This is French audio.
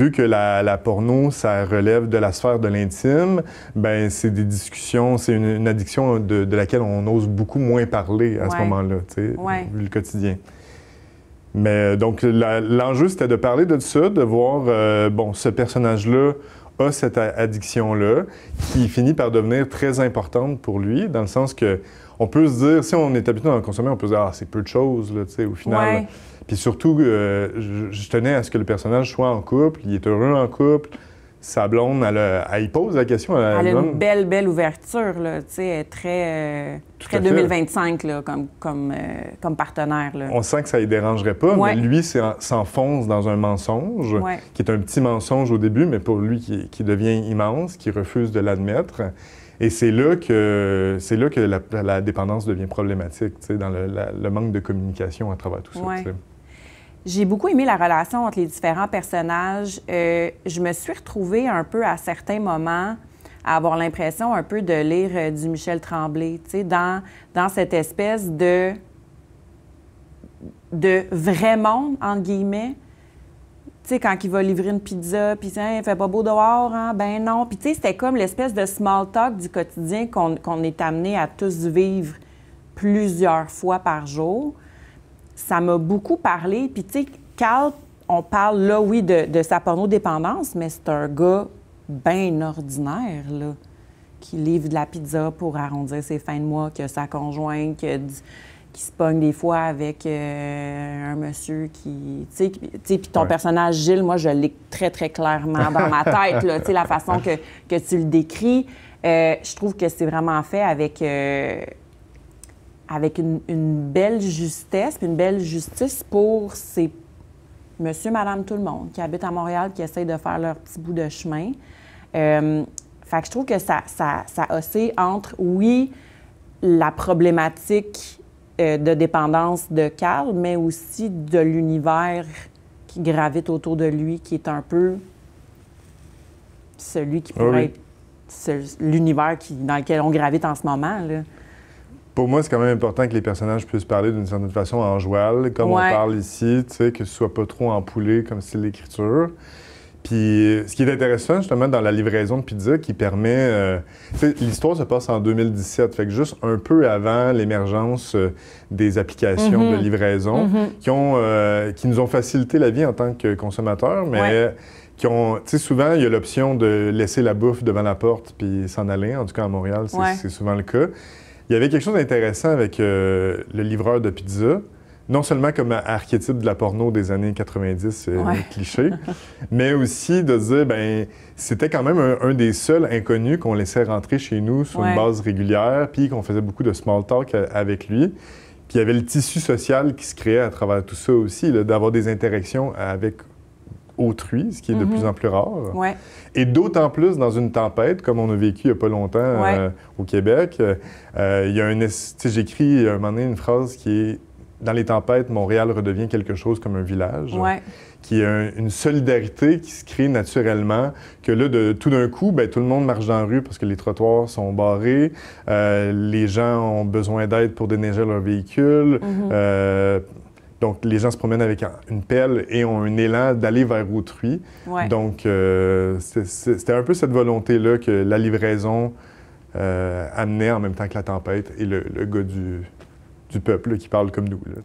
vu que la porno, ça relève de la sphère de l'intime, ben c'est des discussions, c'est une addiction de laquelle on ose beaucoup moins parler à ce moment-là, tu sais, vu le quotidien. Mais donc, l'enjeu, c'était de parler de ça, de voir, bon, ce personnage-là a cette addiction-là qui finit par devenir très importante pour lui, dans le sens que on peut se dire, si on est habitué à en consommer, on peut se dire, ah, c'est peu de choses, là, tu sais, au final. Puis surtout, je tenais à ce que le personnage soit en couple, il est heureux en couple. Sa blonde, elle y pose la question. Elle a une belle ouverture, là, tu sais, elle est très 2025, là, comme partenaire, là. On sent que ça ne dérangerait pas, mais lui s'enfonce dans un mensonge, qui est un petit mensonge au début, mais pour lui qui devient immense, qui refuse de l'admettre. Et c'est là que la dépendance devient problématique, tu sais, dans le manque de communication à travers tout ça. Tu sais. J'ai beaucoup aimé la relation entre les différents personnages. Je me suis retrouvée un peu à certains moments à avoir l'impression un peu de lire du Michel Tremblay, tu sais, dans cette espèce de vrai monde, entre guillemets. Tu sais, quand il va livrer une pizza, puis il fait pas beau dehors, hein? Ben non. Puis tu sais, c'était comme l'espèce de small talk du quotidien qu'on est amené à tous vivre plusieurs fois par jour. Ça m'a beaucoup parlé. Puis, tu sais, Carl, on parle là, oui, de sa porno-dépendance, mais c'est un gars bien ordinaire, là, qui livre de la pizza pour arrondir ses fins de mois, qui a sa conjointe, qui se pogne des fois avec un monsieur qui... Tu sais, puis ton personnage, Gilles, moi, je l'ai très, très clairement dans ma tête, là, tu sais, la façon que tu le décris. Je trouve que c'est vraiment fait avec une belle justesse, puis une belle justice pour ces monsieur, madame, tout le monde qui habitent à Montréal, qui essayent de faire leur petit bout de chemin. Fait que je trouve que ça oscille entre, oui, la problématique de dépendance de Carl, mais aussi de l'univers qui gravite autour de lui, qui est un peu celui qui pourrait être l'univers dans lequel on gravite en ce moment, là. Pour moi, c'est quand même important que les personnages puissent parler d'une certaine façon en joual, comme on parle ici, tu sais, que ce soit pas trop empoulé comme style d'écriture. Puis, ce qui est intéressant, justement, dans la livraison de pizza, qui permet... l'histoire se passe en 2017, fait que juste un peu avant l'émergence des applications de livraison qui nous ont facilité la vie en tant que consommateurs, mais qui ont... Tu sais, souvent, il y a l'option de laisser la bouffe devant la porte puis s'en aller. En tout cas, à Montréal, c'est souvent le cas. Il y avait quelque chose d'intéressant avec le livreur de pizza, non seulement comme archétype de la porno des années 90, cliché, mais aussi de dire, ben c'était quand même un des seuls inconnus qu'on laissait rentrer chez nous sur une base régulière, puis qu'on faisait beaucoup de small talk avec lui. Puis il y avait le tissu social qui se créait à travers tout ça aussi, d'avoir des interactions avec autrui, ce qui est de plus en plus rare. Et d'autant plus dans une tempête, comme on a vécu il n'y a pas longtemps au Québec. Il y a j'écris un moment donné une phrase qui est « Dans les tempêtes, Montréal redevient quelque chose comme un village », qui est une solidarité qui se crée naturellement, que là, tout d'un coup, ben, tout le monde marche dans la rue parce que les trottoirs sont barrés, les gens ont besoin d'aide pour déneiger leur véhicule. Donc, les gens se promènent avec une pelle et ont un élan d'aller vers autrui. Donc, c'était un peu cette volonté-là que la livraison amenait en même temps que la tempête et le gars du peuple là, qui parle comme nous. Là.